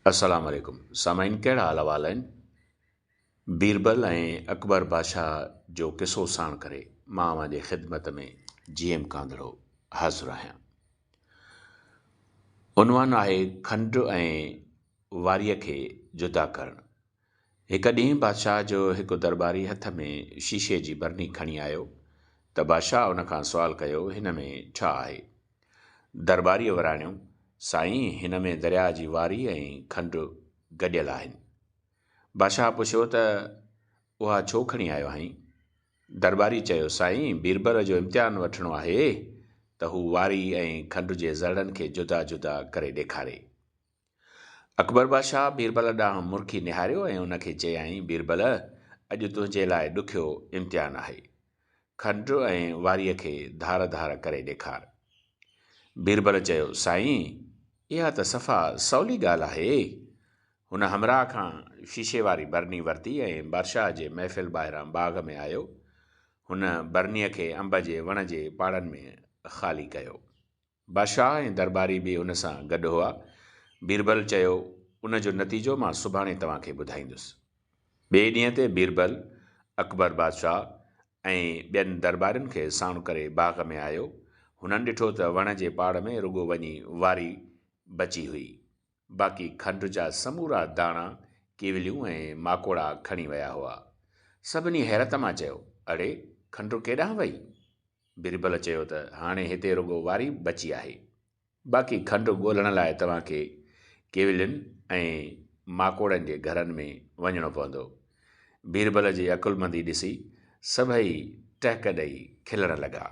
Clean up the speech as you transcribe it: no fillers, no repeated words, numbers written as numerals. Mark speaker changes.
Speaker 1: अस्सलाम वालेकुम सामाइन कहिड़ा हाल अहवाल आहिनि। बीरबल ऐं अकबर बादशाह जो किसो साण करे मां अव्हांजे ख़िदमत में जीएम कांदड़ो हाज़िर आहियां। उनवान आहे खंडु ऐं वारीअ खे जुदा करणु। हिकु ॾींहुं बादशाह जो हिकु दरबारी हथ में शीशे जी बरनी खणी आयो त बादशाह उन खां सुवालु कयो, हिन में छा आहे? दरबारीअ वराणियो, साईं, हिन में दरिया जी वारी ऐं खंडु गॾियल आहिनि। बादशाह पुछियो त उहा छो खणी आयो आहीं? दरबारी चयो, साईं, बीरबल जो इम्तिहान वठिणो आहे त हू वारी ऐं खंडु जे ज़रड़नि खे जुदा जुदा करे ॾेखारे। अकबर बादशाह बीरबल ॾांहुं मुर्खी निहारियो ऐं उनखे चयाईं, बीरबल, अॼु तुंहिंजे लाइ ॾुखियो इम्तिहान आहे। खंडु ऐं वारीअ खे धार धार करे ॾेखार। बीरबल चयो, साईं, इहा त सफ़ा सवली ॻाल्हि आहे। हुन हमराह खां शीशे वारी बरनी वरिती ऐं बादशाह जे महफ़िल ॿाहिरां बाग़ में आयो। हुन बरनीअ खे अंब जे वण जे पाड़नि में ख़ाली कयो। बादशाह ऐं दरबारी बि हुन सां गॾु हुआ। बीरबल चयो, उन जो नतीजो मां सुभाणे तव्हांखे ॿुधाईंदुसि। ॿिए ॾींहं ते बीरबल अकबर बादशाह ऐं ॿियनि दरबारियुनि खे साणु करे बाग़ में आयो। हुननि ॾिठो त वण जे पाड़ में रुॻो वञी वारी बची हुई। बाक़ी खंडु जा समूरा दाणा, केवलियूं ऐं माकोड़ा खणी विया हुआ। सभिनी हैरत मां चयो, अड़े, खंडु केॾांहुं वई? बीरबल चयो त हाणे हिते रुॻो वारी बची आहे। बाक़ी खंडु ॻोल्हण लाइ तव्हांखे केवलियुनि ऐं माकोड़नि जे घरनि में वञणो पवंदो। बीरबल जी अकुलमंदी ॾिसी सभई टहिक ॾेई खिलण लॻा।